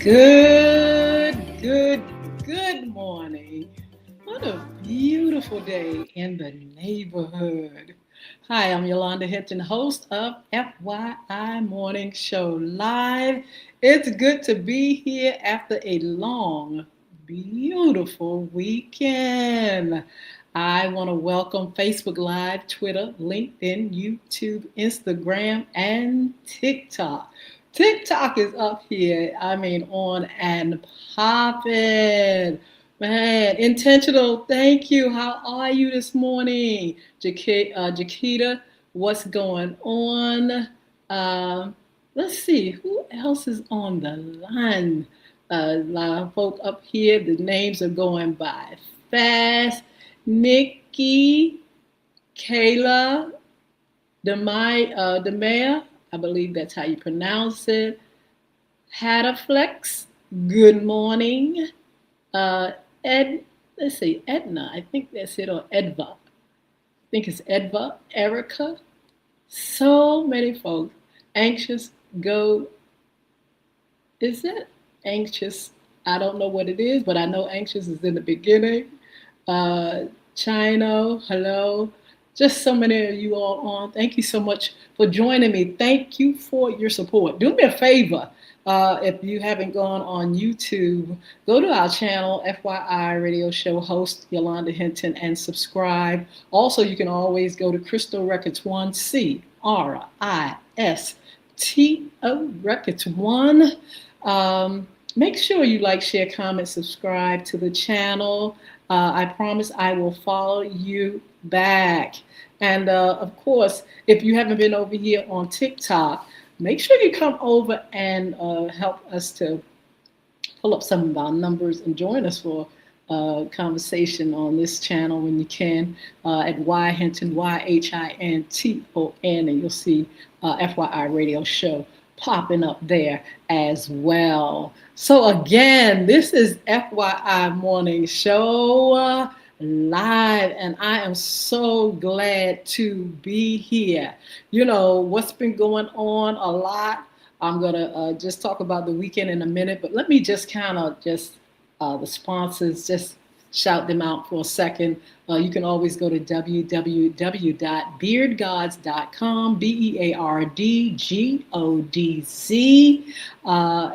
Good morning. What a beautiful day in the neighborhood. Hi, I'm Yolanda, Hinton, host of FYI Morning Show Live. It's good to be here after a long, beautiful weekend. I want to welcome Facebook Live, Twitter, LinkedIn, YouTube, Instagram, and TikTok. TikTok is up here, on and popping. Man, intentional, thank you. How are you this morning? Jaquita, what's going on? Um, let's see, who else is on the line? A lot of folk up here, the names are going by fast. Nikki, Kayla, Demaya, I believe that's how you pronounce it. Hadaflex, good morning. Uh, Ed, let's see, Edna, I think that's it, or Edva. I think it's Edva, Erica. So many folks. Anxious, go, is it? Anxious, I don't know what it is, but I know anxious is in the beginning. Uh, Chino, hello. Just so many of you all on. Thank you so much for joining me. Thank you for your support. Do me a favor. If you haven't gone on YouTube, go to our channel, FYI Radio Show host Yolanda Hinton, and subscribe. Also, you can always go to Crystal Records 1, CRISTO Records 1. Make sure you like, share, comment, subscribe to the channel. I promise I will follow you back. And of course, if you haven't been over here on TikTok, make sure you come over and help us to pull up some of our numbers and join us for conversation on this channel when you can at Hinton, YHINTON, and you'll see FYI Radio Show popping up there as well. So again, this is FYI Morning Show live, and I am so glad to be here. You know, what's been going on a lot. I'm going to just talk about the weekend in a minute, but let me just kind of the sponsors, just shout them out for a second. You can always go to www.beardgods.com, BEARDGODZ,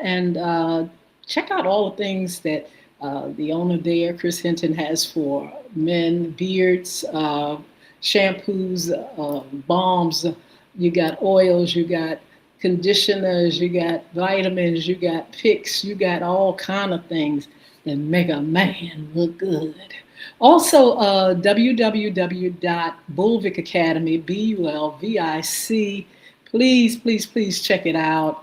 and check out all the things that the owner there, Chris Hinton, has for men, beards, shampoos, balms. You got oils, you got conditioners, you got vitamins, you got picks, you got all kind of things that make a man look good. Also, www.bulvic Academy, BULVIC. Please check it out.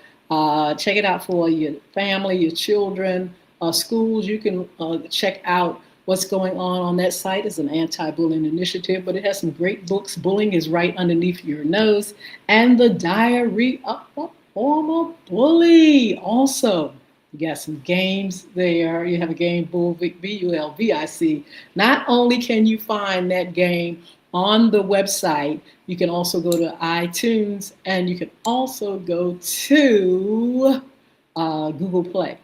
Check it out for your family, your children, schools. You can check out what's going on that site. It's an anti-bullying initiative, but it has some great books. Bullying is right underneath your nose. And the Diary of a Former Bully. Also, you got some games there. You have a game, Bulvic, BULVIC. Not only can you find that game on the website, you can also go to iTunes, and you can also go to Google Play.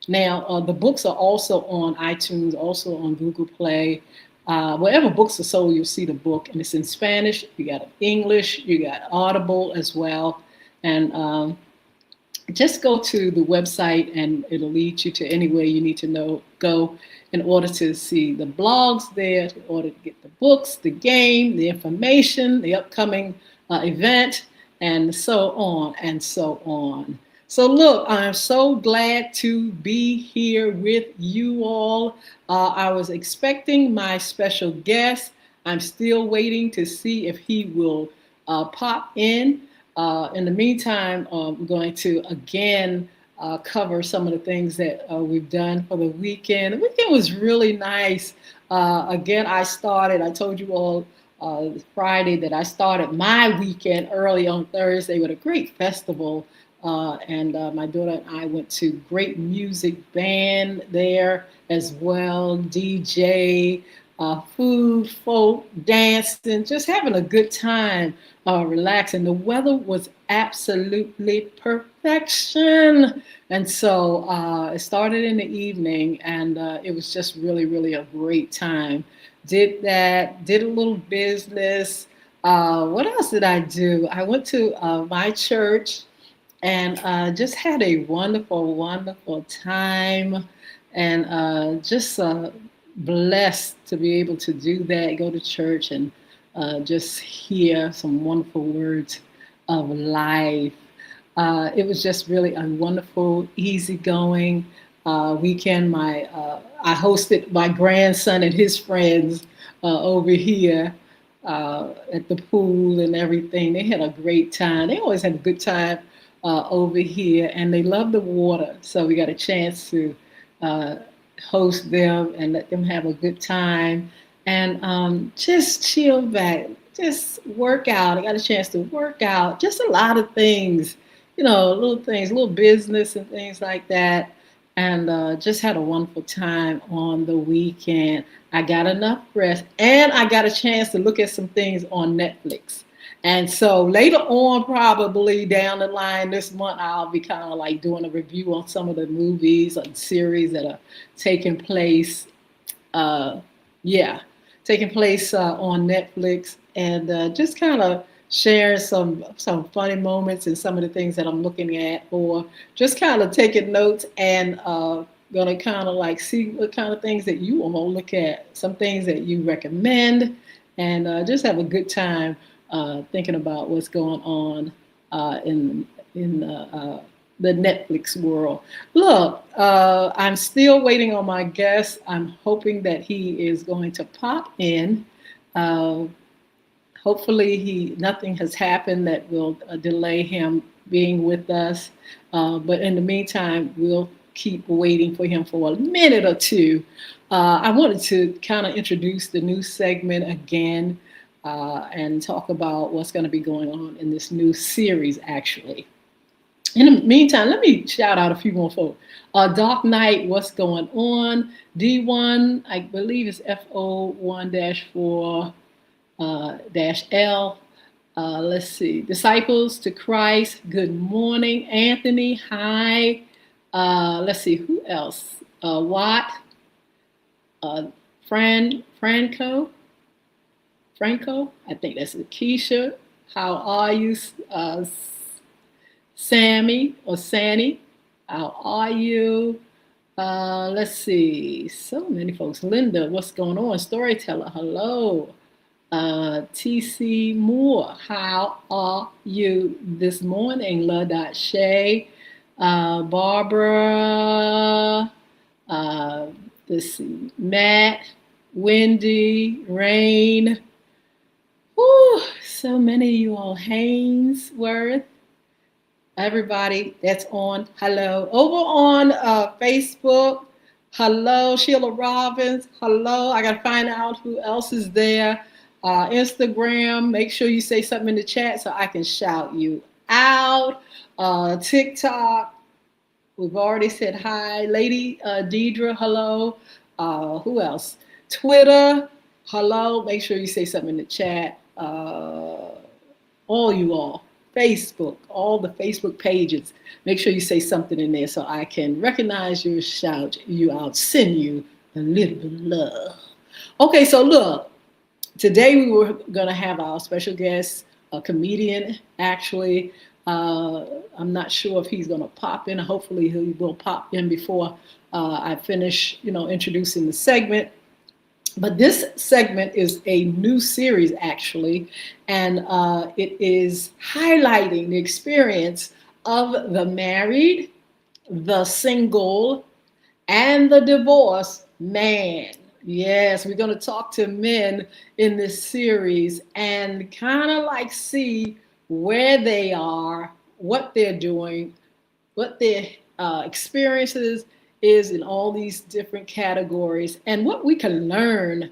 Now, the books are also on iTunes, also on Google Play. Wherever books are sold, you'll see the book, and it's in Spanish. You got English, you got Audible as well. And just go to the website, and it'll lead you to anywhere you need to go in order to see the blogs there, in order to get the books, the game, the information, the upcoming event, and so on and so on. So look, I'm so glad to be here with you all. I was expecting my special guest. I'm still waiting to see if he will pop in. In the meantime, I'm going to again cover some of the things that we've done for the weekend. The weekend was really nice. Again, I told you all Friday that I started my weekend early on Thursday with a great festival. And my daughter and I went to great music band there as well, DJ, food, folk, dancing, just having a good time, relaxing. The weather was absolutely perfection. And so it started in the evening, and it was just really, really a great time. Did that, did a little business. What else did I do? I went to my church and just had a wonderful, wonderful time, and just blessed to be able to do that, go to church and just hear some wonderful words of life. It was just really a wonderful, easygoing weekend. I hosted my grandson and his friends over here at the pool and everything. They had a great time. They always have a good time over here, and they love the water. So we got a chance to uh, host them and let them have a good time and just chill back, just work out. I got a chance to work out, just a lot of things, little things, little business and things like that. And just had a wonderful time on the weekend. I got enough rest, and I got a chance to look at some things on Netflix. And so later on, probably down the line this month, I'll be kind of like doing a review on some of the movies and series that are taking place. Uh, yeah, taking place on Netflix, and just kind of share some funny moments and some of the things that I'm looking at, or just kind of taking notes and gonna kind of like see what kind of things that you want to look at, some things that you recommend, and just have a good time thinking about what's going on in the Netflix world. Look, I'm still waiting on my guest. I'm hoping that he is going to pop in. Uh, Hopefully, nothing has happened that will delay him being with us. But in the meantime, we'll keep waiting for him for a minute or two. I wanted to kind of introduce the new segment again and talk about what's going to be going on in this new series, actually. In the meantime, let me shout out a few more folks. Dark Knight, what's going on? D1, I believe it's FO1-4 -L. Let's see. Disciples to Christ, good morning. Anthony, hi. Let's see, who else? Watt, Franco, I think that's it. Keisha, how are you? Sammy or Sandy, how are you? Let's see, so many folks. Linda, what's going on? Storyteller, hello. TC Moore, how are you this morning? La Shay, Barbara, let's see, Matt, Wendy, Rain. Whew, so many of you all. Hainsworth, everybody that's on. Hello. Over on Facebook, hello. Sheila Robbins, hello. I got to find out who else is there. Instagram, make sure you say something in the chat so I can shout you out. TikTok, we've already said hi. Lady Deidre, hello. Who else? Twitter, hello. Make sure you say something in the chat. All you all. Facebook, all the Facebook pages. Make sure you say something in there so I can recognize you, shout you out, send you a little bit of love. Okay, so look. Today we were going to have our special guest, a comedian, actually. I'm not sure if he's going to pop in. Hopefully he will pop in before I finish, introducing the segment. But this segment is a new series, actually, and it is highlighting the experience of the married, the single, and the divorced man. Yes, we're going to talk to men in this series and kind of like see where they are, what they're doing, what their experiences is in all these different categories, and what we can learn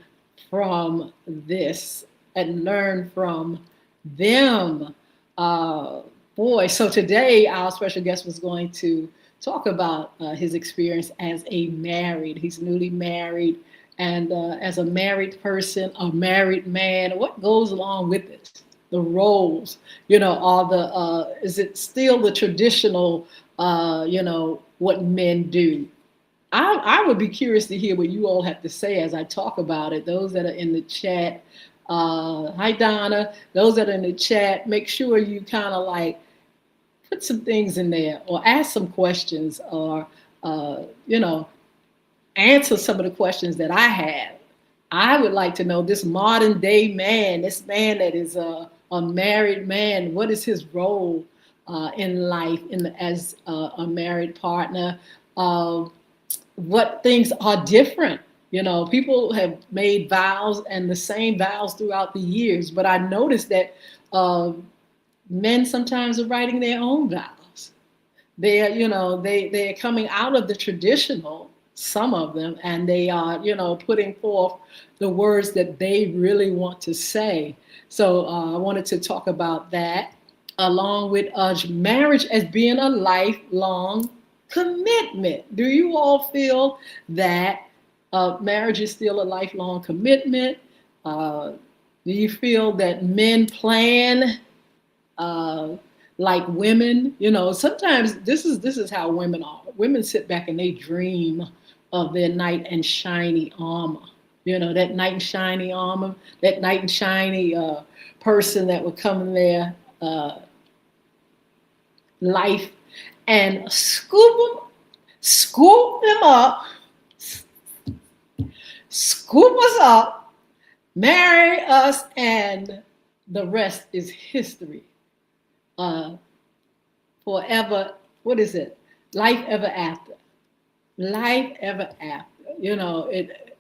from this and learn from them. So today our special guest was going to talk about his experience as a married. He's newly married. And as a married person, a married man, what goes along with it? The roles, are is it still the traditional, what men do? I would be curious to hear what you all have to say as I talk about it. Those that are in the chat, hi Donna. Those that are in the chat, make sure you kind of like put some things in there, or ask some questions, or you know, answer some of the questions that I have. I would like to know this modern day man, this man that is a married man. What is his role in life, as a married partner? Uh, what things are different. People have made vows and the same vows throughout the years, but I noticed that men sometimes are writing their own vows. They're coming out of the traditional, some of them, and they are, putting forth the words that they really want to say. So I wanted to talk about that, along with marriage as being a lifelong commitment. Do you all feel that marriage is still a lifelong commitment? Do you feel that men plan uh, like women? Sometimes this is how women are. Women sit back and they dream of their knight in shiny armor. That knight in shiny armor, that knight in shiny person that would come in their life and scoop them up, scoop us up, marry us, and the rest is history. Uh, Forever, what is it? Life ever after. Life ever after. It.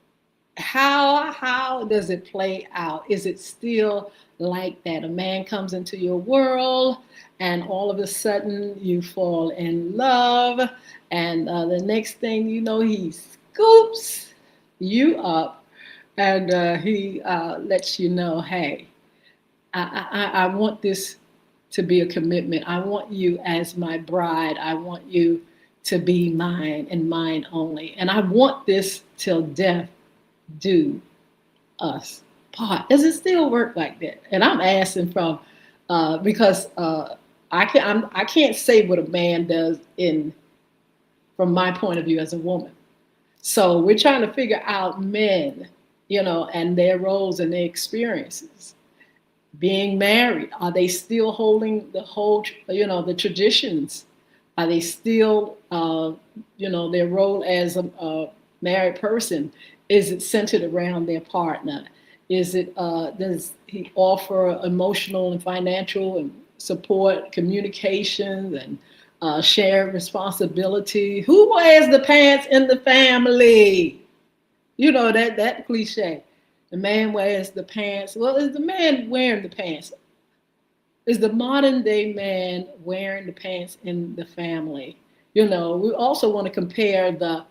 How does it play out? Is it still like that? A man comes into your world, and all of a sudden you fall in love, and the next thing you know, he scoops you up, and he lets you know, hey, I want this to be a commitment. I want you as my bride. I want you to be mine and mine only. And I want this till death do us part. Does it still work like that? And I'm asking from because I can't say what a man does from my point of view as a woman. So we're trying to figure out men, and their roles and their experiences. Being married, are they still holding the traditions? Are they still, their role as a married person? Is it centered around their partner? Is it, does he offer emotional and financial and support, communication, and shared responsibility? Who wears the pants in the family? That cliche. The man wears the pants. Well, is the man wearing the pants? Is the modern day man wearing the pants in the family? We also want to compare the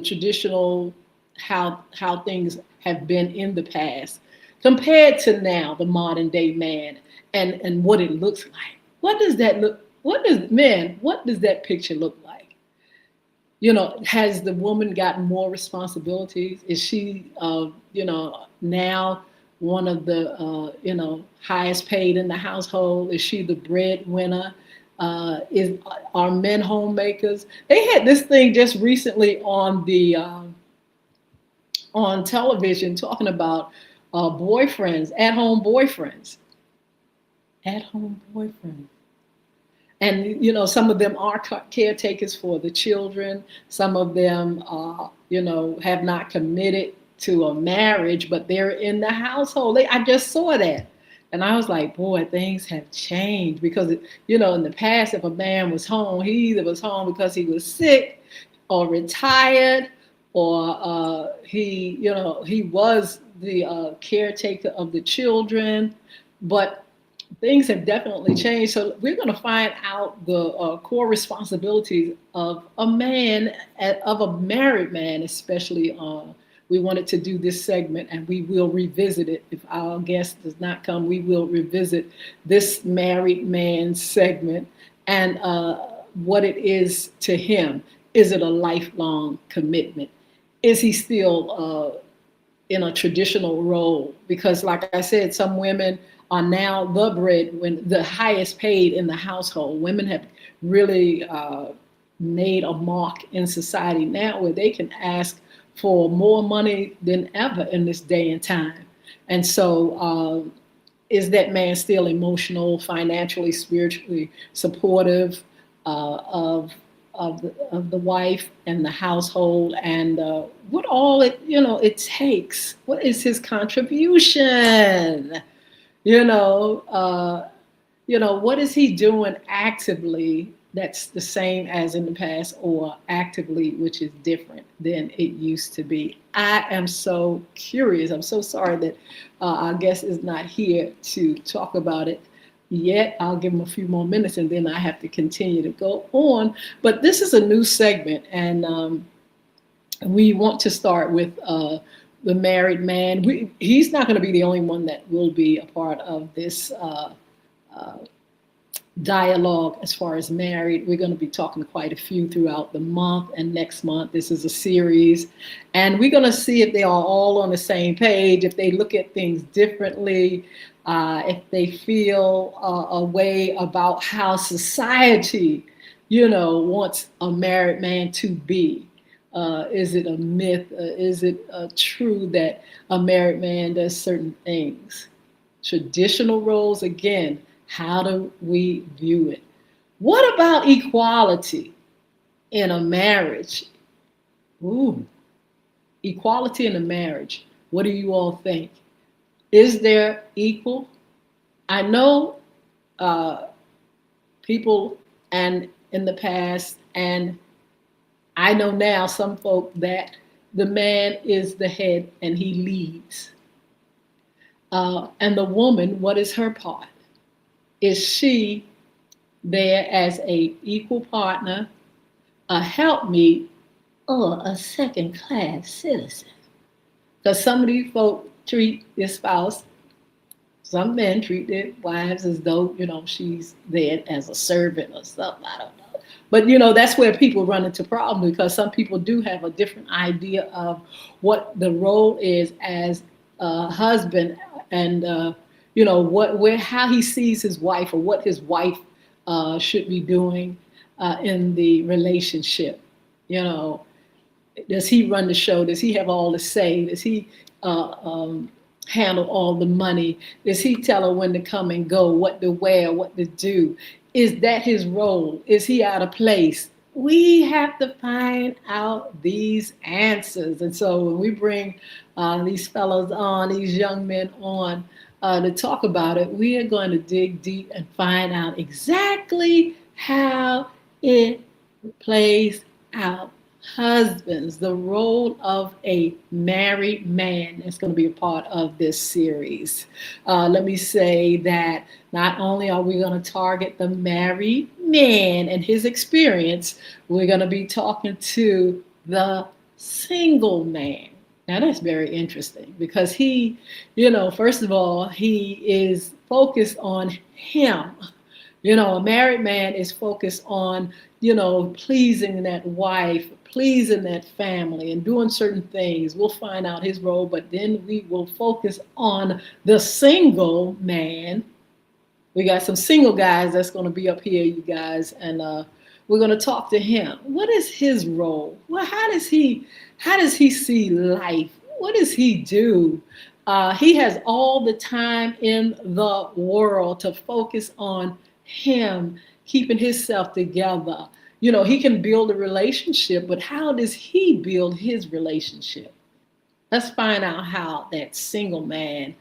traditional, how things have been in the past compared to now, the modern day man, and what it looks like. What does that look? What does that picture look like? Has the woman gotten more responsibilities? Is she, now one of the, highest paid in the household? Is she the breadwinner? Are men homemakers? They had this thing just recently on the on television talking about boyfriends, at-home boyfriends, at-home boyfriends. And some of them are caretakers for the children. Some of them, have not committed to a marriage, but they're in the household. I just saw that, and I was like, boy, things have changed. Because in the past, if a man was home, he either was home because he was sick, or retired, or he was the caretaker of the children. But things have definitely changed. So we're going to find out the core responsibilities of a man, of a married man, especially. We wanted to do this segment, and we will revisit it. If our guest does not come, we will revisit this married man segment and what it is to him. Is it a lifelong commitment? is he still in a traditional role? Because, like I said, some women are now the the highest paid in the household. Women have really made a mark in society now, where they can ask for more money than ever in this day and time. And so, is that man still emotional, financially, spiritually supportive of the wife and the household, and what all it takes? What is his contribution? You know, what is he doing actively that's the same as in the past, or actively, which is different than it used to be? I am so curious. I'm so sorry that our guest is not here to talk about it yet. I'll give him a few more minutes and then I have to continue to go on. But this is a new segment, and we want to start with the married man. He's not going to be the only one that will be a part of this dialogue as far as married. We're going to be talking to quite a few throughout the month and next month. This is a series, and we're going to see if they are all on the same page, if they look at things differently, if they feel a way about how society, wants a married man to be. Is it a myth? Is it true that a married man does certain things? Traditional roles, again, how do we view it? What about equality in a marriage? Ooh, equality in a marriage. What do you all think? Is there equal? I know people and in the past, and I know now some folk, that the man is the head and he leads. And the woman, what is her part? Is she there as a equal partner, a helpmeet, or a second-class citizen? Because some of these folk treat their spouse, some men treat their wives as though, she's there as a servant or something, I don't know. But, that's where people run into problems, because some people do have a different idea of what the role is as a husband, and how he sees his wife, or what his wife should be doing in the relationship. Does he run the show? Does he have all the say? Does he handle all the money? Does he tell her when to come and go, what to wear, what to do? Is that his role? Is he out of place? We have to find out these answers. And so when we bring these fellows on, these young men on, to talk about it, we are going to dig deep and find out exactly how it plays out. Husbands, the role of a married man is going to be a part of this series. Let me say that not only are we going to target the married man and his experience, we're going to be talking to the single man. Now that's very interesting, because he, first of all, he is focused on him. A married man is focused on, pleasing that wife, pleasing that family, and doing certain things. We'll find out his role, but then we will focus on the single man. We got some single guys that's going to be up here, you guys, and we're going to talk to him. What is his role? Well, how does he see life? What does he do? He has all the time in the world to focus on him, keeping himself together. He can build a relationship, but how does he build his relationship? Let's find out how that single man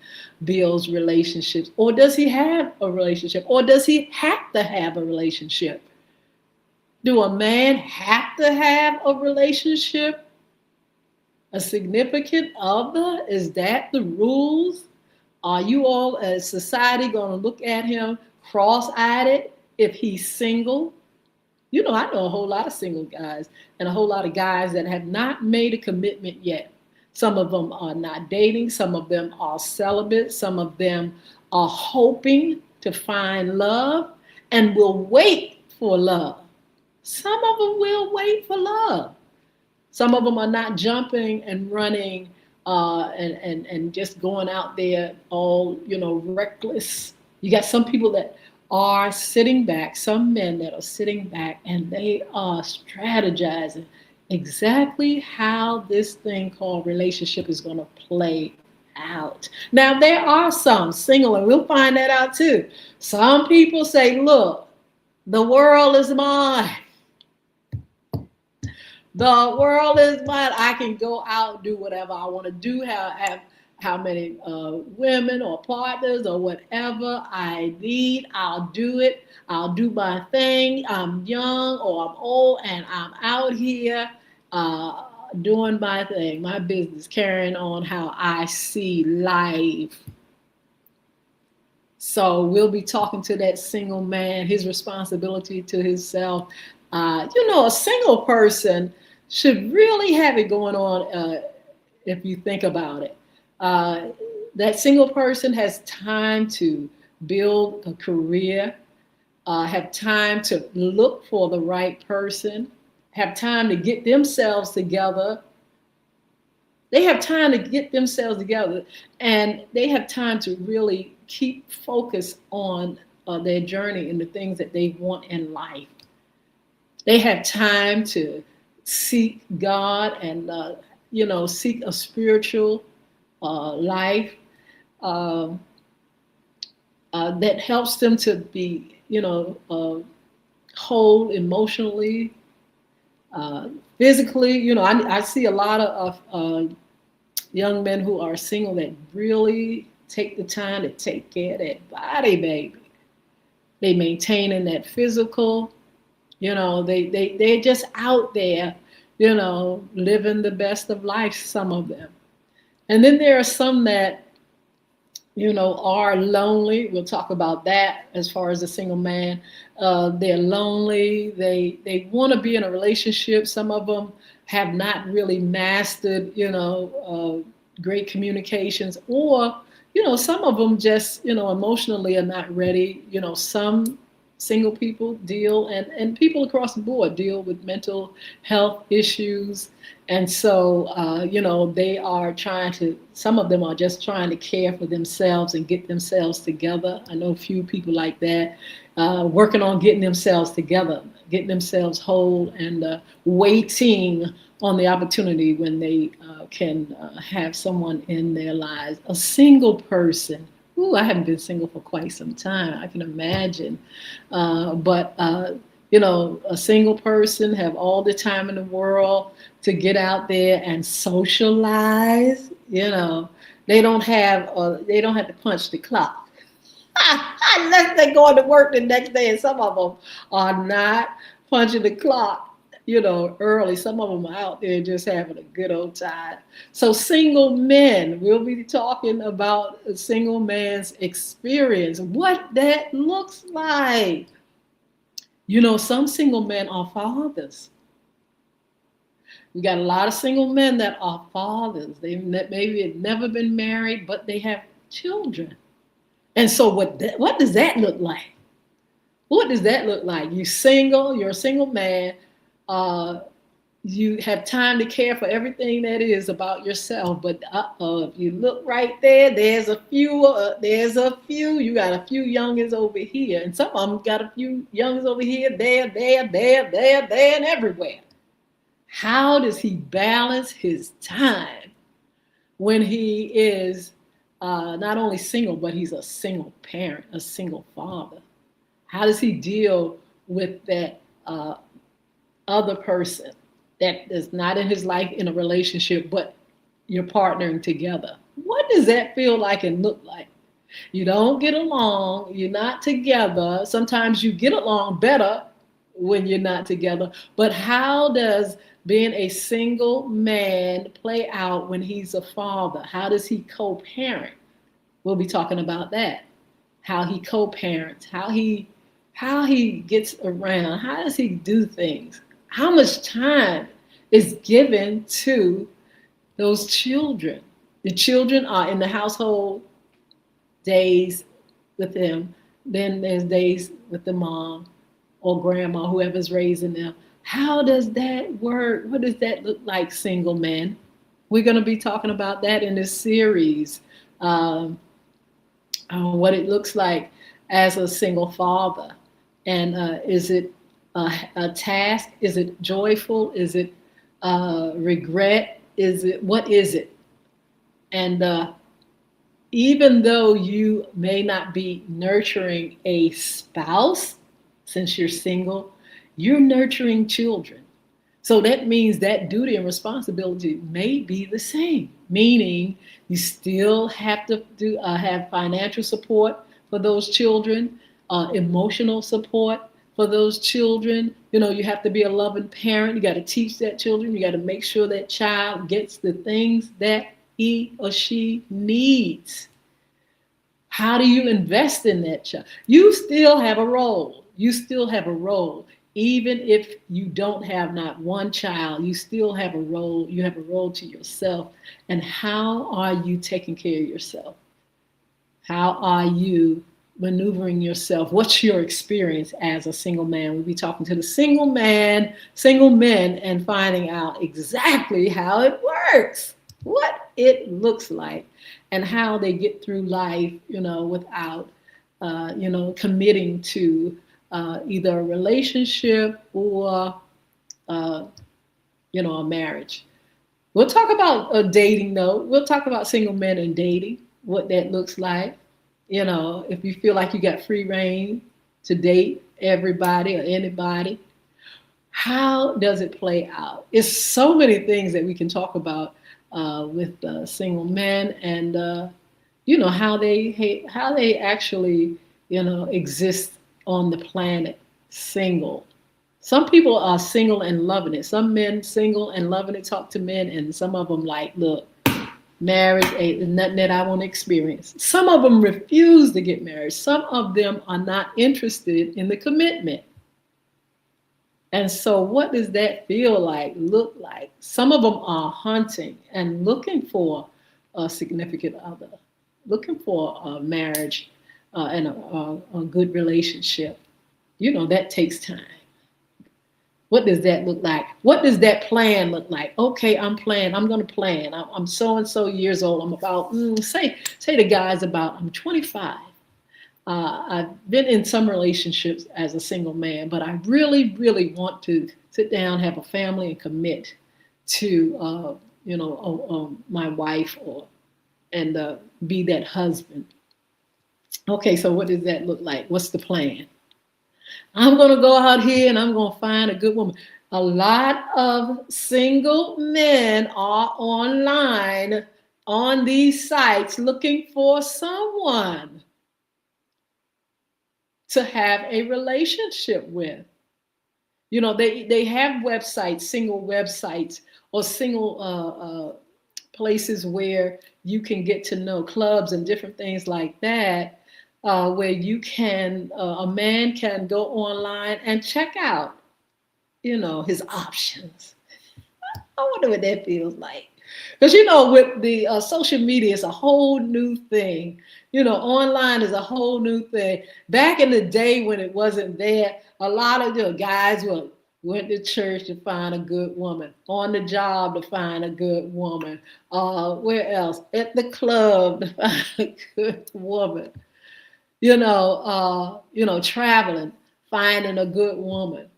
builds relationships. Or does he have a relationship? Or does he have to have a relationship? Do a man have to have a relationship? A significant other? Is that the rules? Are you all as society going to look at him cross-eyed if he's single? I know a whole lot of single guys and a whole lot of guys that have not made a commitment yet. Some of them are not dating. Some of them are celibate. Some of them are hoping to find love and will wait for love. Some of them will wait for love. Some of them are not jumping and running and just going out there all, reckless. You got some people that are sitting back, some men that are sitting back, and they are strategizing exactly how this thing called relationship is going to play out. Now, there are some single, and we'll find that out too. Some people say, look, the world is mine. The world is mine. I can go out, do whatever I want to do, have how many women or partners or whatever I need. I'll do it. I'll do my thing. I'm young or I'm old, and I'm out here doing my thing, my business, carrying on how I see life. So we'll be talking to that single man, his responsibility to himself. A single person should really have it going on if you think about it. That single person has time to build a career, have time to look for the right person, have time to get themselves together. They have time to get themselves together, and they have time to really keep focused on their journey and the things that they want in life. They have time to seek God and, seek a spiritual life that helps them to be, whole emotionally, physically. I see a lot of young men who are single that really take the time to take care of that body, baby. They maintaining that physical. They're just out there, living the best of life, some of them. And then there are some that, are lonely. We'll talk about that as far as a single man. They're lonely. They want to be in a relationship. Some of them have not really mastered, great communications, or, some of them just, emotionally are not ready. Some single people deal, and people across the board deal with mental health issues. And so, they are some of them are just trying to care for themselves and get themselves together. I know a few people like that, working on getting themselves together, getting themselves whole, and waiting on the opportunity when they can have someone in their lives. A single person. Ooh, I haven't been single for quite some time. I can imagine. But a single person have all the time in the world to get out there and socialize. They don't have to punch the clock unless they're going to work the next day. And some of them are not punching the clock, early. Some of them are out there just having a good old time. So single men, we'll be talking about a single man's experience, what that looks like. Some single men are fathers. We got a lot of single men that are fathers. They maybe have never been married, but they have children. And so what does that look like? What does that look like? You're a single man. You have time to care for everything that is about yourself, but if you look right there, there's a few, you got a few youngins over here, and some of them got a few youngins over here, there, and everywhere. How does he balance his time when he is not only single, but he's a single parent, a single father? How does he deal with that other person that is not in his life in a relationship, but you're partnering together? What does that feel like and look like? You don't get along, you're not together. Sometimes you get along better when you're not together. But how does being a single man play out when he's a father? How does he co-parent? We'll be talking about that. How he co-parents, how he gets around, how does he do things? How much time is given to those children? The children are in the household days with them. Then there's days with the mom or grandma, whoever's raising them. How does that work? What does that look like, single men? We're going to be talking about that in this series. Um, what it looks like as a single father. And is it a task? Is it joyful? Is it regret? Is it, what is it? And even though you may not be nurturing a spouse since you're single, you're nurturing children. So that means that duty and responsibility may be the same, meaning you still have to have financial support for those children, emotional support for those children. You know, you have to be a loving parent. You got to teach that children. You got to make sure that child gets the things that he or she needs. How do you invest in that child? You still have a role. You still have a role. Even if you don't have not one child, you still have a role. You have a role to yourself. And how are you taking care of yourself? How are you maneuvering yourself? What's your experience as a single man? We'll be talking to the single men, and finding out exactly how it works, what it looks like, and how they get through life, without, committing to either a relationship or, a marriage. We'll talk about dating, though. We'll talk about single men and dating, what that looks like. If you feel like you got free reign to date everybody or anybody, how does it play out? It's so many things that we can talk about with single men, and how they actually exist on the planet single. Some people are single and loving it. Some men single and loving it, talk to men, and some of them like, look, marriage ain't nothing that I want to experience. Some of them refuse to get married. Some of them are not interested in the commitment. And so what does that feel like, look like? Some of them are hunting and looking for a significant other, looking for a marriage and a good relationship. That takes time. What does that look like? What does that plan look like? Okay, I'm going to plan. I'm so-and-so years old. I'm about, say the guy's about, I'm 25. I've been in some relationships as a single man, but I really, really want to sit down, have a family, and commit to, my wife and be that husband. Okay, so what does that look like? What's the plan? I'm going to go out here and I'm going to find a good woman. A lot of single men are online on these sites looking for someone to have a relationship with. They have websites, single websites, or single places where you can get to know, clubs and different things like that, where you can, a man can go online and check out, his options. I wonder what that feels like. Because, with the social media, it's a whole new thing. Online is a whole new thing. Back in the day when it wasn't there, a lot of guys went to church to find a good woman, on the job to find a good woman, where else? At the club to find a good woman. Traveling, finding a good woman.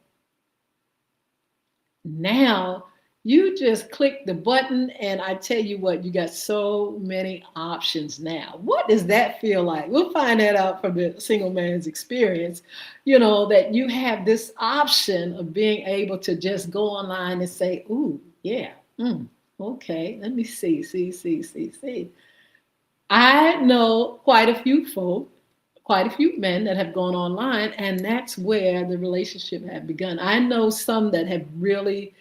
Now, you just click the button, and I tell you what, you got so many options now. What does that feel like? We'll find that out from the single man's experience, that you have this option of being able to just go online and say, ooh, yeah, okay, let me see. I know quite a few men that have gone online, and that's where the relationship have begun. I know some that have really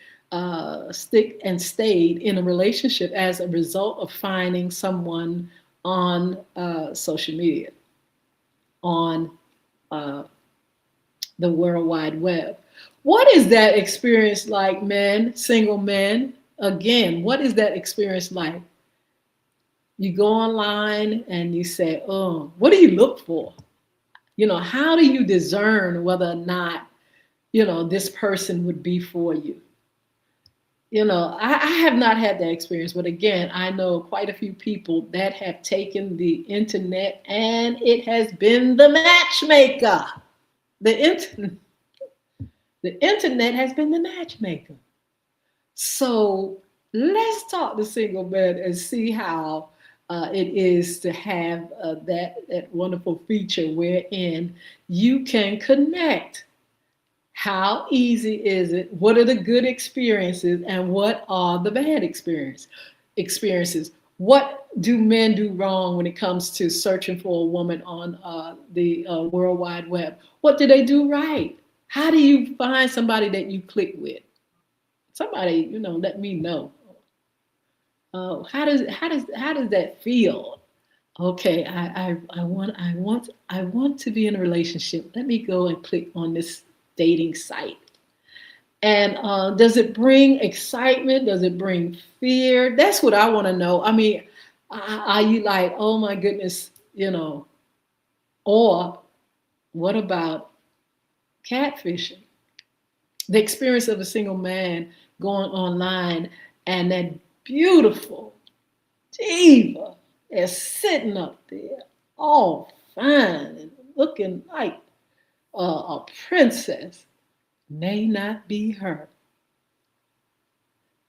stick and stayed in a relationship as a result of finding someone on social media, on the World Wide Web. What is that experience like, men, single men? Again, what is that experience like? You go online and you say, oh, what do you look for? How do you discern whether or not this person would be for you. I have not had that experience, but again, I know quite a few people that have taken the internet and it has been the matchmaker. The internet, the internet has been the matchmaker. So let's talk to single men and see how it is to have that wonderful feature wherein you can connect. How easy is it? What are the good experiences and what are the bad experiences? What do men do wrong when it comes to searching for a woman on the World Wide Web? What do they do right? How do you find somebody that you click with? Somebody, let me know. How does that feel? Okay, I want to be in a relationship. Let me go and click on this dating site. And does it bring excitement? Does it bring fear? That's what I want to know. I mean, are you like, oh my goodness, or what about catfishing? The experience of a single man going online and that beautiful diva is sitting up there all fine and looking like a princess may not be her.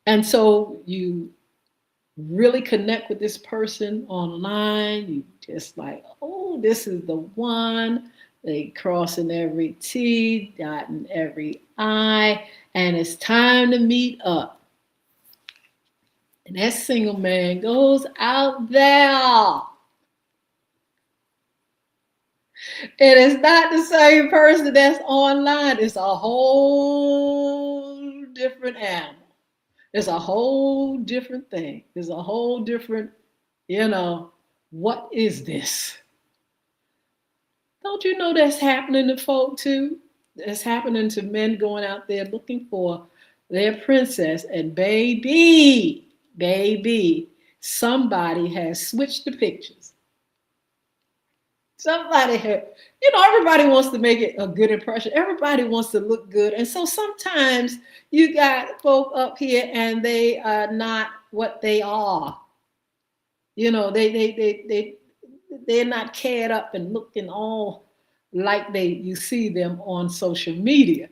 And so you really connect with this person online. You just like, oh, this is the one. They crossing every T, dotting every I, and it's time to meet up. And that single man goes out there. And it's not the same person that's online. It's a whole different animal. It's a whole different thing. It's a whole different, what is this? Don't you know that's happening to folk too? It's happening to men going out there looking for their princess. And baby, somebody has switched the pictures. Somebody had, everybody wants to make it a good impression. Everybody wants to look good. And so sometimes you got folk up here and they are not what they are. They're not cared up and looking all like you see them on social media.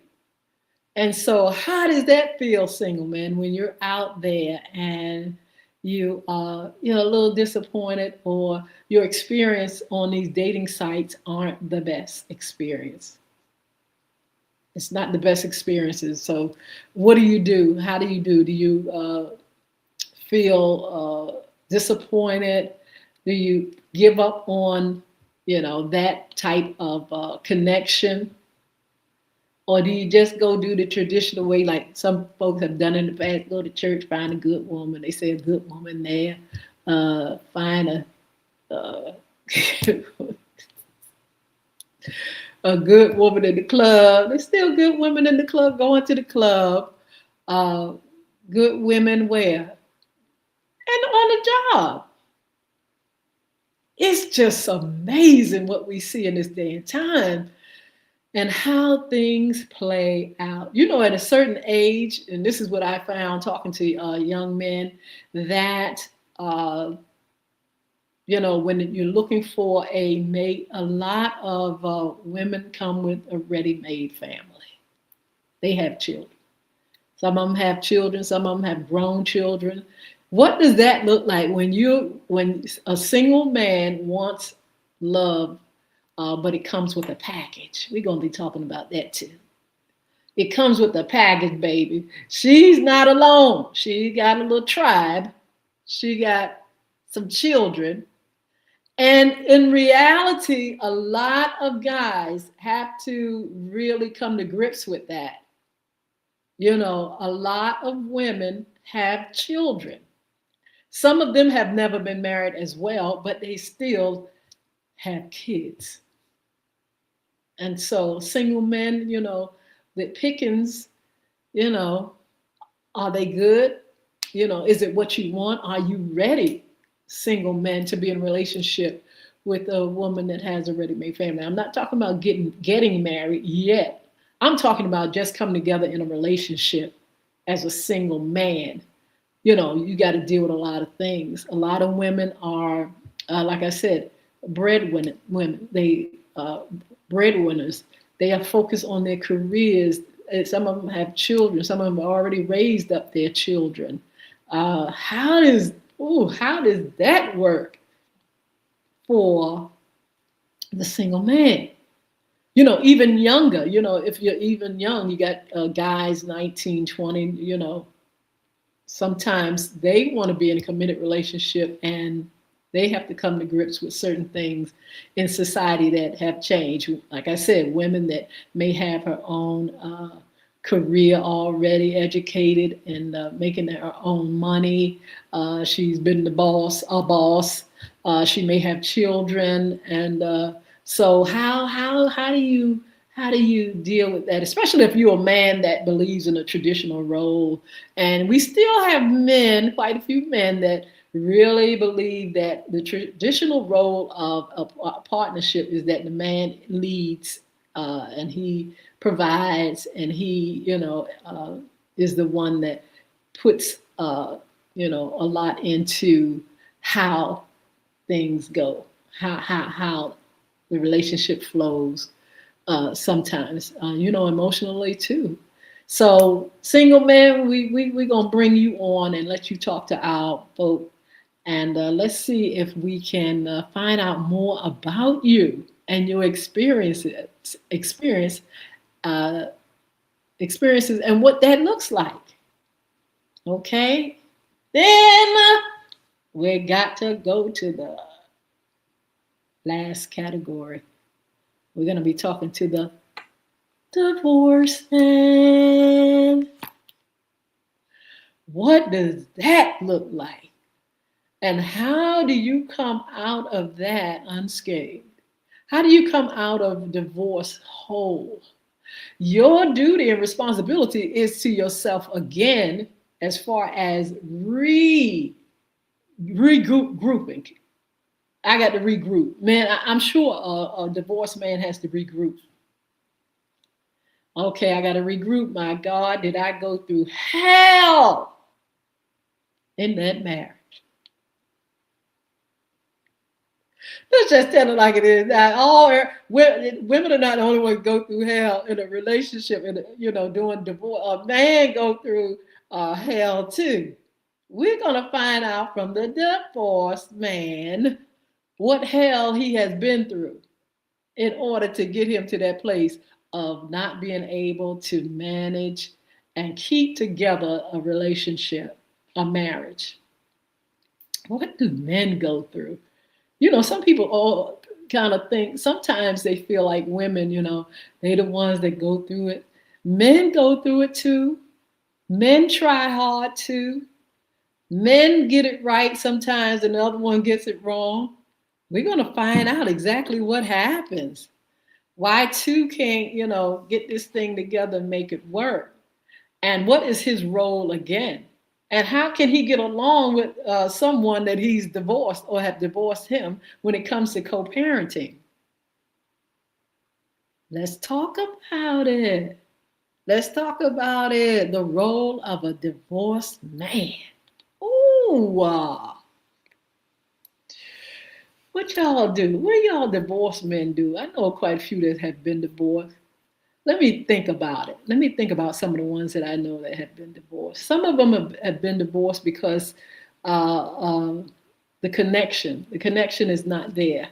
And so how does that feel, single man, when you're out there and you are, a little disappointed, or your experience on these dating sites aren't the best experience? It's not the best experiences. So what do you do? How do you do? Do you feel disappointed? Do you give up on, that type of connection? Or do you just go do the traditional way, like some folks have done in the past, go to church, find a good woman. They say a good woman there. Find a good woman in the club. There's still good women in the club going to the club. Good women where? And on the job. It's just amazing what we see in this day and time. And how things play out. At a certain age, and this is what I found talking to young men, that, when you're looking for a mate, a lot of women come with a ready-made family. They have children. Some of them have children. Some of them have grown children. What does that look like when a single man wants love, but it comes with a package? We're going to be talking about that too. It comes with a package, baby. She's not alone. She got a little tribe. She got some children. And in reality, a lot of guys have to really come to grips with that. A lot of women have children. Some of them have never been married as well, but they still have kids. And so single men, the pickings, are they good? Is it what you want? Are you ready, single men, to be in a relationship with a woman that has a ready-made family? I'm not talking about getting married yet. I'm talking about just coming together in a relationship as a single man. You know, you got to deal with a lot of things. A lot of women are, like I said, breadwinner women. They breadwinners. They are focused on their careers. Some of them have children. Some of them have already raised up their children. How does how does that work for the single man? You know, even younger. You know, if you're even young, you got guys 19, 20. You know, sometimes they want to be in a committed relationship and they have to come to grips with certain things in society that have changed. Like I said, women that may have her own career already, educated and making her own money. She's been a boss. She may have children, and so how do you deal with that, especially if you're a man that believes in a traditional role? And we still have men, quite a few men, that really believe that the traditional role of a partnership is that the man leads and he provides and he, is the one that puts, a lot into how things go, how the relationship flows sometimes, emotionally too. So, single man, we're going to bring you on and let you talk to our folk. And let's see if we can find out more about you and your uh, experiences and what that looks like. Okay? Then we got to go to the last category. We're going to be talking to the divorce man. What does that look like? And how do you come out of that unscathed? How do you come out of divorce whole? Your duty and responsibility is to yourself again, as far as regrouping. I got to regroup. Man, I'm sure a divorced man has to regroup. Okay, I got to regroup. My God, did I go through hell in that marriage? Let's just tell it like it is. Women are not the only ones go through hell in a relationship, and doing divorce. A man go through hell too. We're gonna find out from the divorced man what hell he has been through in order to get him to that place of not being able to manage and keep together a relationship, a marriage. What do men go through? Some people all kind of think, sometimes they feel like women, they're the ones that go through it. Men go through it too. Men try hard too. Men get it right sometimes and the other one gets it wrong. We're going to find out exactly what happens. Why two can't, get this thing together and make it work. And what is his role again? And how can he get along with someone that he's divorced or have divorced him when it comes to co-parenting? Let's talk about it. Let's talk about it. The role of a divorced man. Ooh, what y'all do? What do y'all divorced men do? I know quite a few that have been divorced. Let me think about it. Let me think about some of the ones that I know that have been divorced. Some of them have been divorced because the connection is not there.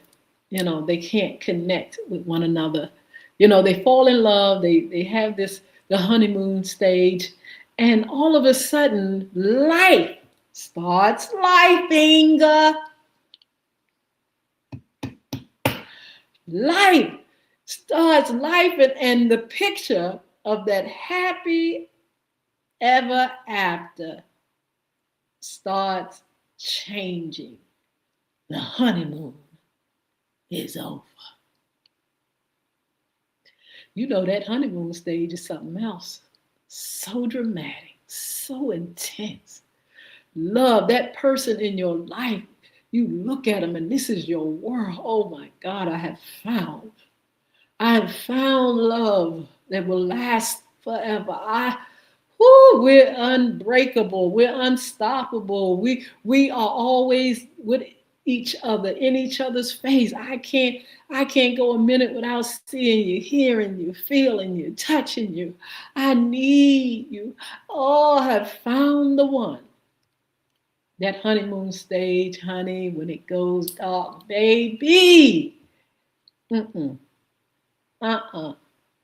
They can't connect with one another. They fall in love. They have the honeymoon stage, and all of a sudden, life starts lifing. Life starts life, and the picture of that happy ever after starts changing. The honeymoon is over. That honeymoon stage is something else. So dramatic, so intense. Love, that person in your life, you look at them and this is your world. Oh my God, I have found love. that will last forever. We're unbreakable. We're unstoppable. We are always with each other, in each other's face. I can't go a minute without seeing you, hearing you, feeling you, touching you. I need you. Oh, I have found the one. That honeymoon stage, honey, when it goes dark, baby. Mm-mm. Uh-uh.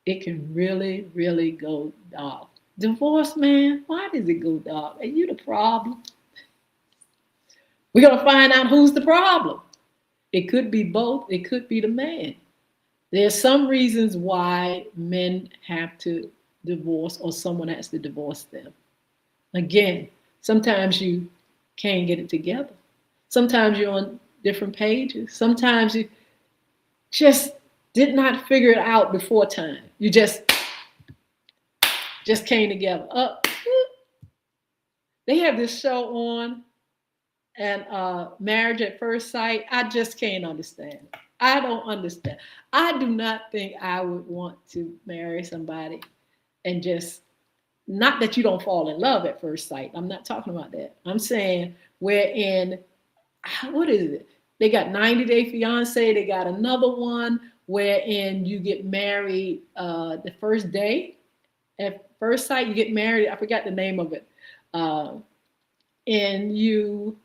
It can really, really go dark. Divorce, man, why does it go dark? Are you the problem? We're going to find out who's the problem. It could be both. It could be the man. There's some reasons why men have to divorce or someone has to divorce them. Again, sometimes you can't get it together. Sometimes you're on different pages. Sometimes you just did not figure it out before time. You just came together. They have this show on, and Marriage at First Sight. I just can't understand it. I don't understand. I do not think I would want to marry somebody and just, not that you don't fall in love at first sight. I'm not talking about that. I'm saying wherein, what is it? They got 90 Day Fiance. They got another one wherein you get married the first day. At first sight, you get married. I forgot the name of it. And you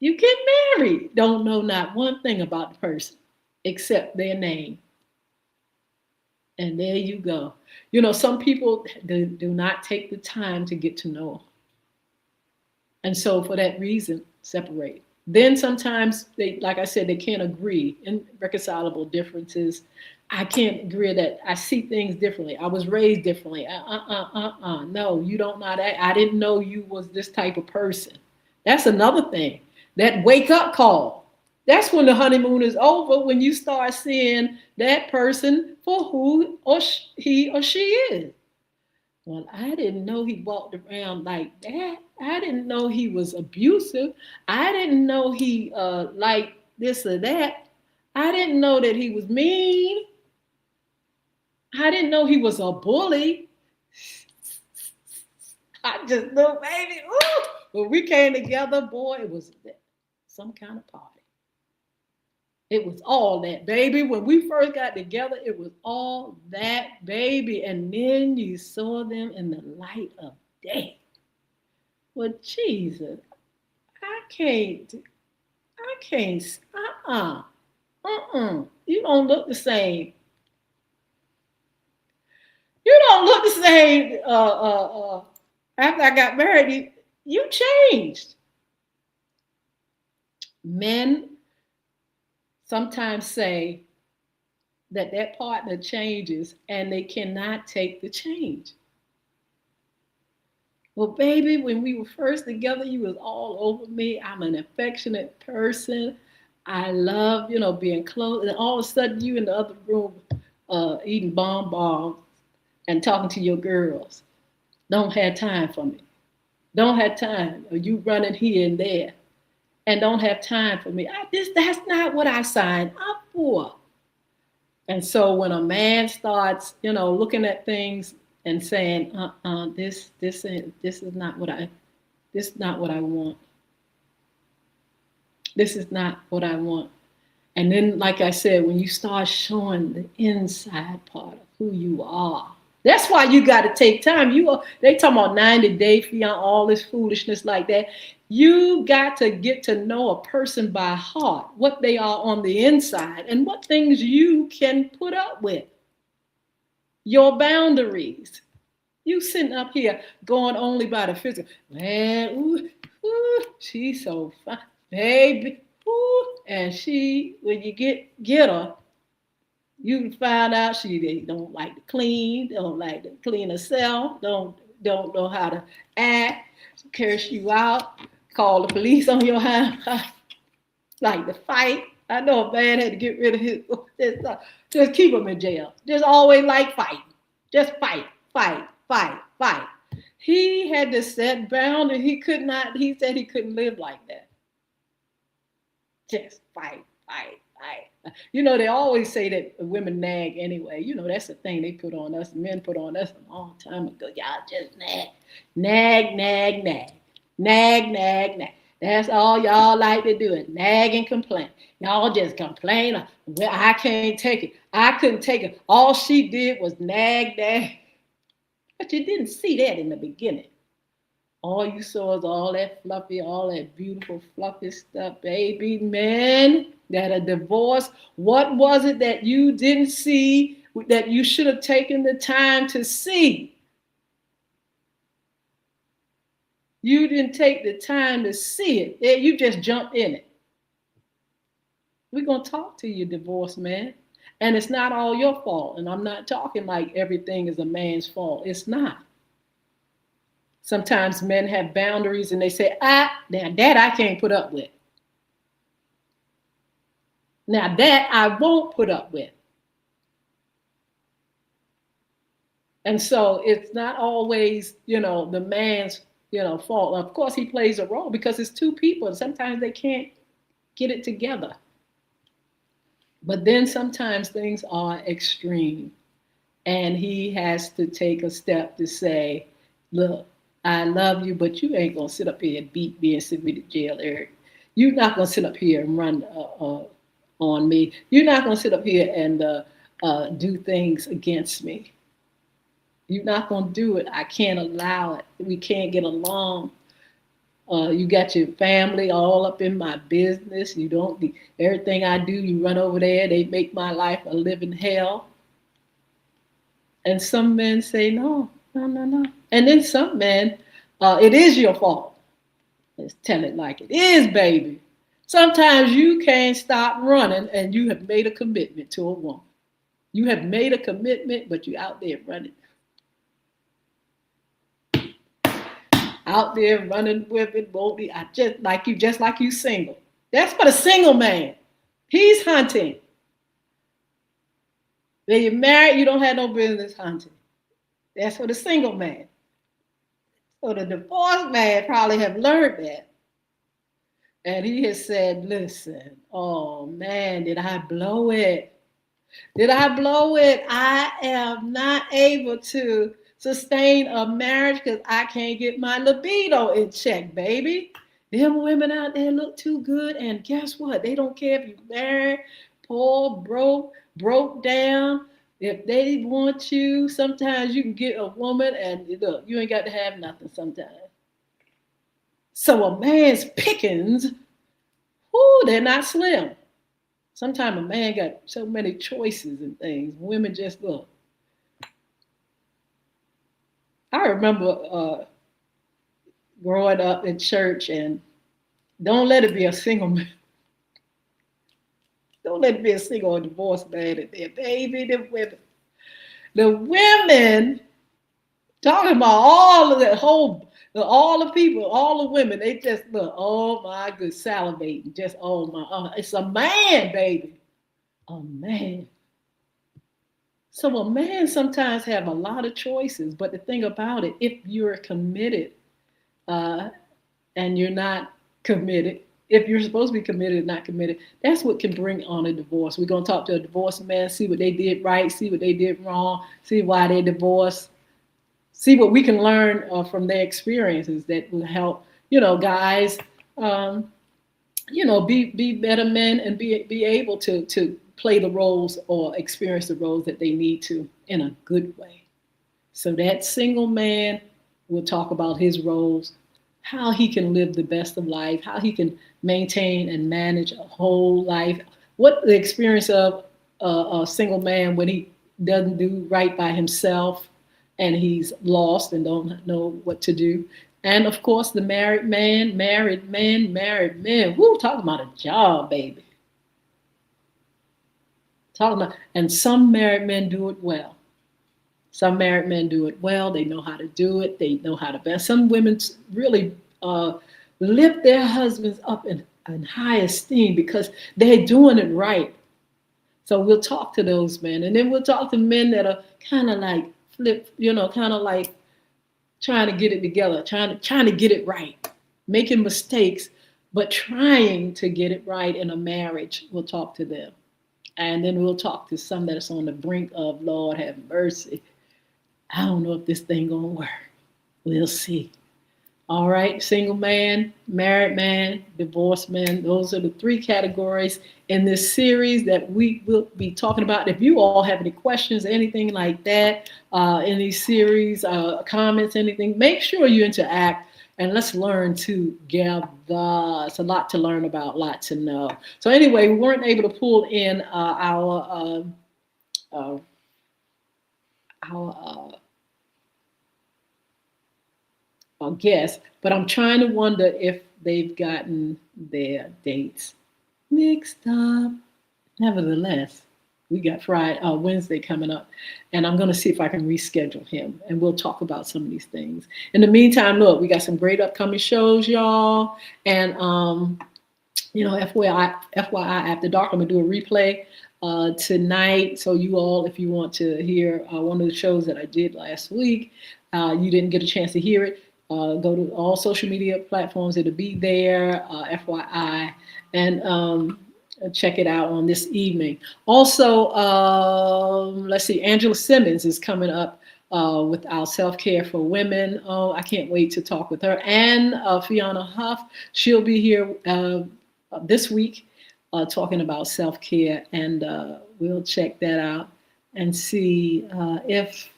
get married. Don't know not one thing about the person except their name. And there you go. Some people do not take the time to get to know. And so for that reason, separate. Then sometimes they, like I said, they can't agree in reconcilable differences. I can't agree that I see things differently. I was raised differently. No, you don't know that. I didn't know you was this type of person. That's another thing. That wake up call. That's when the honeymoon is over, when you start seeing that person for who or he or she is. Well, I didn't know he walked around like that. I didn't know he was abusive. I didn't know he liked this or that. I didn't know that he was mean. I didn't know he was a bully. I just knew, baby, ooh, when we came together, boy, it was some kind of party. It was all that, baby. When we first got together, it was all that, baby. And then you saw them in the light of day. Well, Jesus, I can't, You don't look the same. You don't look the same after I got married. You changed. Men sometimes say that partner changes and they cannot take the change. Well, baby, when we were first together, you was all over me. I'm an affectionate person. I love, being close. And all of a sudden, you in the other room eating bonbons and talking to your girls. Don't have time for me. Don't have time. Or you running here and there and don't have time for me. That's not what I signed up for. And so when a man starts, looking at things and saying, this is not what I want. This is not what I want. And then, like I said, when you start showing the inside part of who you are, that's why you got to take time. They talking about 90 Day Fiance, all this foolishness like that. You got to get to know a person by heart, what they are on the inside and what things you can put up with. Your boundaries. You sitting up here going only by the physical. Man, ooh, she's so fine. Baby, ooh. And when you get her, you find out she don't like to clean, don't like to clean herself, don't know how to act, curse you out, call the police on your hand, like to fight. I know a man had to get rid of his, just keep him in jail. Just always like fighting. Just fight. He had to set boundaries. He said he couldn't live like that. Just fight. You know, they always say that women nag anyway. You know, that's the thing they put on us. Men put on us a long time ago. Y'all just nag, nag, nag, nag, nag, nag, nag. That's all y'all like to do is nag and complain. Y'all just complain. Well, I can't take it. I couldn't take it. All she did was nag, nag. But you didn't see that in the beginning. All you saw is all that fluffy, all that beautiful fluffy stuff, baby man. That a divorce. What was it that you didn't see that you should have taken the time to see? You didn't take the time to see it. You just jumped in it. We're going to talk to you, divorce man. And it's not all your fault. And I'm not talking like everything is a man's fault. It's not. Sometimes men have boundaries and they say, now that I can't put up with. Now that I won't put up with. And so it's not always, the man's, fault. Of course, he plays a role because it's two people and sometimes they can't get it together. But then sometimes things are extreme and he has to take a step to say, look, I love you, but you ain't going to sit up here and beat me and send me to jail, Eric. You're not going to sit up here and run on me. You're not going to sit up here and do things against me. You're not going to do it. I can't allow it. We can't get along. You got your family all up in my business. You don't, everything I do, you run over there. They make my life a living hell. And some men say, no. And then some men, it is your fault. Let's tell it like it is, baby. Sometimes you can't stop running and you have made a commitment to a woman. You have made a commitment, but you're out there running. Out there running with it, Boldy. Just like you single. That's for the single man. He's hunting. When you're married, you don't have no business hunting. That's for the single man. So the divorced man probably have learned that. And he has said, listen, oh man, did I blow it? Did I blow it? I am not able to sustain a marriage because I can't get my libido in check, baby. Them women out there look too good. And guess what? They don't care if you're married, poor, broke down. If they want you, sometimes you can get a woman and look, you ain't got to have nothing sometimes. So a man's pickings, they're not slim. Sometimes a man got so many choices and things. Women just look. I remember growing up in church, and don't let it be a single man. Don't let it be a single or divorced man in there, baby. The women talking about all the people, all the women, they just look, oh my good, salivating, just it's a man, baby, a man. So a man sometimes have a lot of choices, but the thing about it, if you're committed and you're not committed, if you're supposed to be committed and not committed, that's what can bring on a divorce. We're going to talk to a divorced man, see what they did right, see what they did wrong, see why they divorced, see what we can learn from their experiences that will help, guys, be better men and be able to play the roles or experience the roles that they need to in a good way. So that single man will talk about his roles, how he can live the best of life, how he can maintain and manage a whole life, what the experience of a single man when he doesn't do right by himself and he's lost and don't know what to do. And of course, the married men. Woo, talking about a job, baby. And some married men do it well. Some married men do it well. They know how to do it. They know how to best. Some women really lift their husbands up in high esteem because they're doing it right. So we'll talk to those men. And then we'll talk to men that are kind of like flip, kind of like trying to get it together, trying to get it right, making mistakes, but trying to get it right in a marriage. We'll talk to them. And then we'll talk to some that's on the brink of, Lord have mercy, I don't know if this thing gonna work. We'll see. All right, single man, married man, divorced man. Those are the three categories in this series that we will be talking about. If you all have any questions, anything like that, in these series, comments, anything, make sure you interact and let's learn together. It's a lot to learn about, a lot to know. So anyway, we weren't able to pull in uh, our guests, but I'm trying to wonder if they've gotten their dates mixed up. Nevertheless, we got Wednesday coming up, and I'm going to see if I can reschedule him, and we'll talk about some of these things. In the meantime, look, we got some great upcoming shows, y'all, and FYI, after dark, I'm gonna do a replay tonight. So you all, if you want to hear one of the shows that I did last week, you didn't get a chance to hear it. Go to all social media platforms; it'll be there. FYI, and check it out on this evening. Also, let's see, Angela Simmons is coming up with our self-care for women. Oh, I can't wait to talk with her. And Fiona Huff, she'll be here this week talking about self-care, and we'll check that out and see if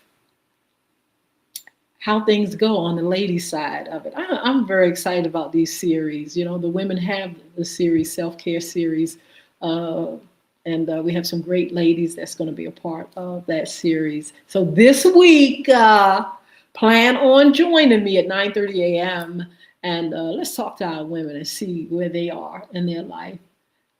how things go on the ladies' side of it. I'm very excited about these series. You know, the women have the series, self-care series, uh, and we have some great ladies that's going to be a part of that series. So this week, plan on joining me at 9:30 a.m. and let's talk to our women and see where they are in their life,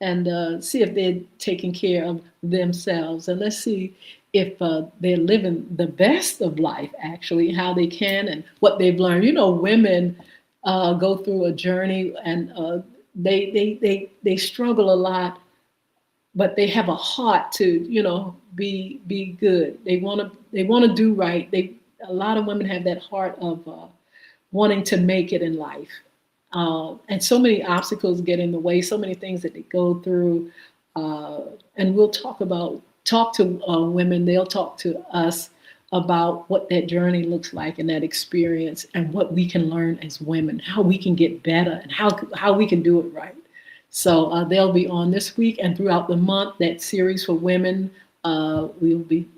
and see if they're taking care of themselves, and let's see if they're living the best of life, actually, how they can and what they've learned. You know, women go through a journey, and they struggle a lot, but they have a heart to, be good. They want to do right. A lot of women have that heart of wanting to make it in life. And so many obstacles get in the way, so many things that they go through. And we'll talk to women, they'll talk to us about what that journey looks like and that experience and what we can learn as women, how we can get better and how we can do it right. So they'll be on this week and throughout the month, that series for women, we'll be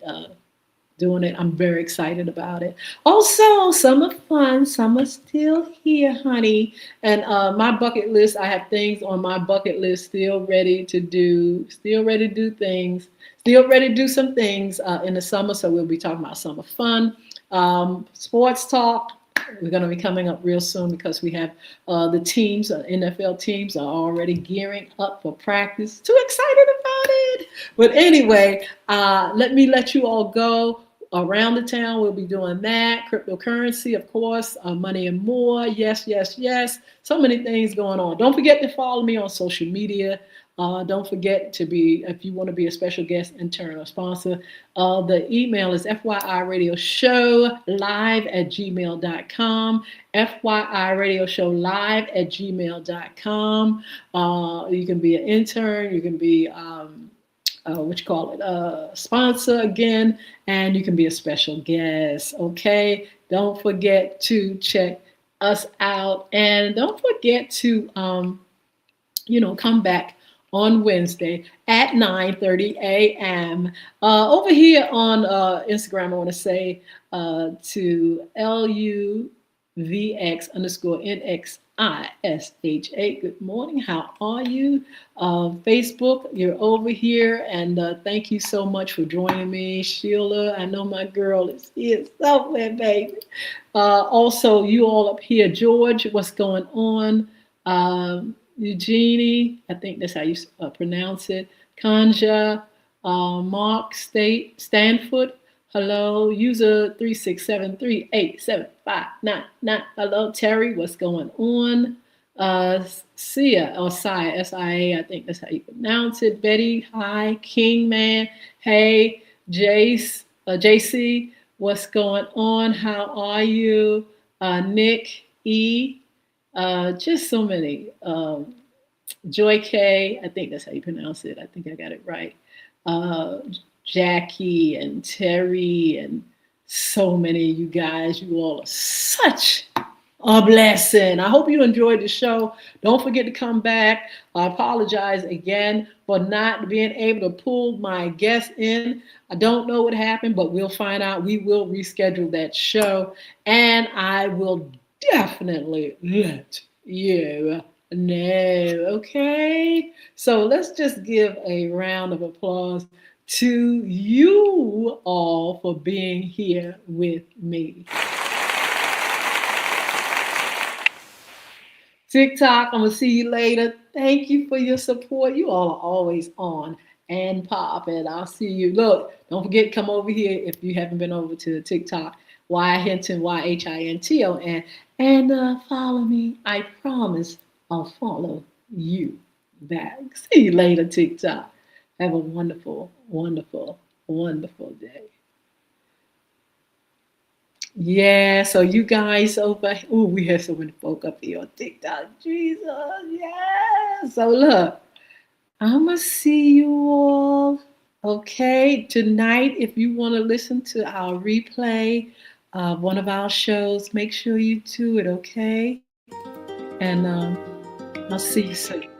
doing it. I'm very excited about it. Also, summer fun. Summer's still here, honey. And my bucket list, I have things on my bucket list still ready to do, still ready to do things, still ready to do some things in the summer. So we'll be talking about summer fun. Sports talk. We're going to be coming up real soon because we have the teams, NFL teams are already gearing up for practice. Too excited about it. But anyway, let you all go. Around the town, we'll be doing that. Cryptocurrency, of course, money and more. Yes, yes, yes. So many things going on. Don't forget to follow me on social media. Don't forget to if you want to be a special guest, intern, or sponsor, the email is FYIRadiosHowLive@gmail.com. FYIRadiosHowLive@gmail.com. You can be an intern. You can be sponsor again, and you can be a special guest. Okay, don't forget to check us out, and don't forget to come back on Wednesday at 9:30 a.m. Over here on Instagram, I want to say to LUVX_NXISHA. Good morning. How are you? Facebook, you're over here. And thank you so much for joining me. Sheila, I know my girl is here somewhere, baby. Also, you all up here. George, what's going on? Eugenie, I think that's how you pronounce it. Kanja, Mark Stanford, hello. User 367387599. Hello, Terry, what's going on? Sia, or Sia, S-I-A, I think that's how you pronounce it. Betty, hi. King Man, hey. Jace, JC, what's going on? How are you? Nick, E, just so many. Joy K, I think that's how you pronounce it. I think I got it right. uh, Jackie and Terry and so many of you guys. You all are such a blessing. I hope you enjoyed the show. Don't forget to come back. I apologize again for not being able to pull my guest in. I don't know what happened, but we'll find out. We will reschedule that show, and I will definitely let you know. Okay? So let's just give a round of applause to you all for being here with me. TikTok, I'm gonna see you later. Thank you for your support. You all are always on and popping. I'll see you. Look, don't forget to come over here if you haven't been over to TikTok. Y Hinton, YHINTON, and follow me. I promise I'll follow you back. See you later, TikTok. Have a wonderful, wonderful, wonderful day. Yeah, so you guys over, oh, we have so many folk up here on TikTok. Jesus, yeah. So look, I'ma see you all. Okay, tonight, if you want to listen to our replay of one of our shows, make sure you do it. Okay, and I'll see you soon.